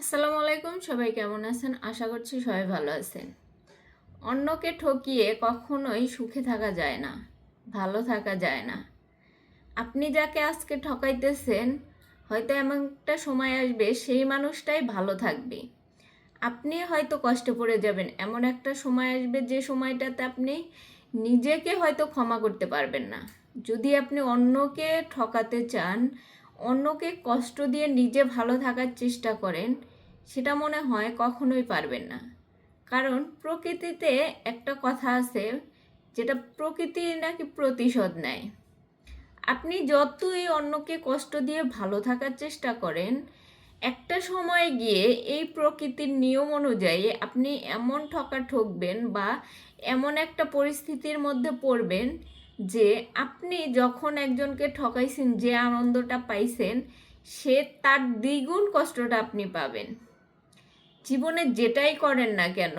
আসসালামু আলাইকুম, সবাই কেমন আছেন? আশা করছি সবাই ভালো আছেন। অন্যকে ঠকিয়ে কখনোই সুখে থাকা যায় না, ভালো থাকা যায় না। আপনি যাকে আজকে ঠকাইতেছেন, হয়তো এমন একটা সময় আসবে সেই মানুষটাই ভালো থাকবে। আপনি হয়তো কষ্টে পড়ে যাবেন, এমন একটা সময় আসবে যে সময়টাতে আপনি নিজেকে হয়তো ক্ষমা করতে পারবেন না। যদি আপনি অন্যকে ঠকাতে চান, অন্যকে কষ্ট দিয়ে নিজে ভালো থাকার চেষ্টা করেন, সেটা মনে হয় কখনোই পারবেন না। কারণ প্রকৃতিতে একটা কথা আছে, যেটা প্রকৃতি নাকি প্রতিশোধ নেয়। আপনি যতই অন্যকে কষ্ট দিয়ে ভালো থাকার চেষ্টা করেন, একটা সময় গিয়ে এই প্রকৃতির নিয়ম অনুযায়ী আপনি এমন ঠকবেন বা এমন একটা পরিস্থিতির মধ্যে পড়বেন যে আপনি যখন একজনকে ঠকাইছেন, যে আনন্দটা পাইছেন, সে তার দ্বিগুণ কষ্টটা আপনি পাবেন। জীবনে যেটাই করেন না কেন,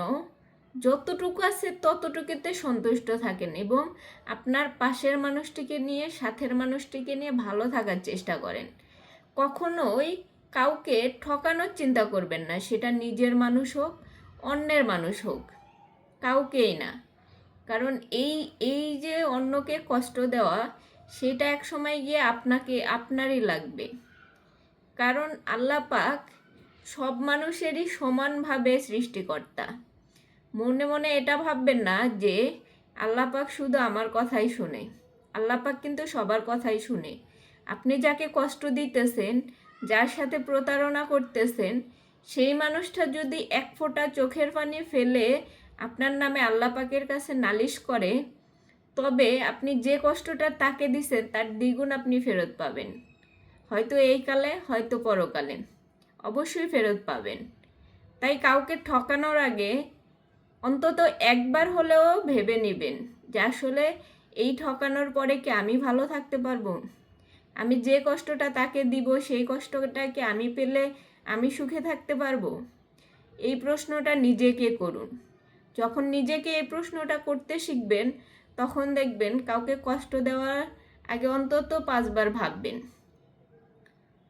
যতটুকু আছে ততটুকুতে সন্তুষ্ট থাকেন এবং আপনার পাশের মানুষটিকে নিয়ে, সাথের মানুষটিকে নিয়ে ভালো থাকার চেষ্টা করেন। কখনোই কাউকে ঠকানোর চিন্তা করবেন না, সেটা নিজের মানুষ হোক, অন্যের মানুষ হোক, কাউকেই না। কারণ এই এই যে অন্যকে কষ্ট দেওয়া, সেটা এক সময় গিয়ে আপনারই লাগবে। কারণ আল্লাহ পাক সব মানুষেরই সমানভাবে সৃষ্টিকর্তা। মনে মনে এটা ভাববেন না যে আল্লাহ পাক শুধু আমার কথাই শুনে। আল্লাহ পাক কিন্তু সবার কথাই শুনে। আপনি যাকে কষ্ট দিতেছেন, যার সাথে প্রতারণা করতেছেন, সেই মানুষটা যদি এক ফোঁটা চোখের পানি ফেলে আপনার নামে আল্লাহ পাকের কাছে নালিশ করে, তবে আপনি যে কষ্টটা তাকে দিছেন তার দ্বিগুণ আপনি ফেরত পাবেন। হয়তো এই কালে, হয়তো পরকালে, অবশ্যই ফেরত পাবেন। তাই কাউকে ঠকানোর আগে অন্তত একবার হলেও ভেবে নেবেন যে আসলে এই ঠকানোর পরে কি আমি ভালো থাকতে পারবো? আমি যে কষ্টটা তাকে দিব, সেই কষ্টটা কি আমি পেলে আমি সুখে থাকতে পারবো? এই প্রশ্নটা নিজেকে করুন। যখন নিজেকে এই প্রশ্নটা করতে শিখবেন, তখন দেখবেন কাউকে কষ্ট দেওয়ার আগে অন্তত 5 বার ভাববেন।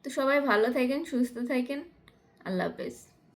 তো সবাই ভালো থাকেন, সুস্থ থাকেন। আল্লাহ হাফেজ।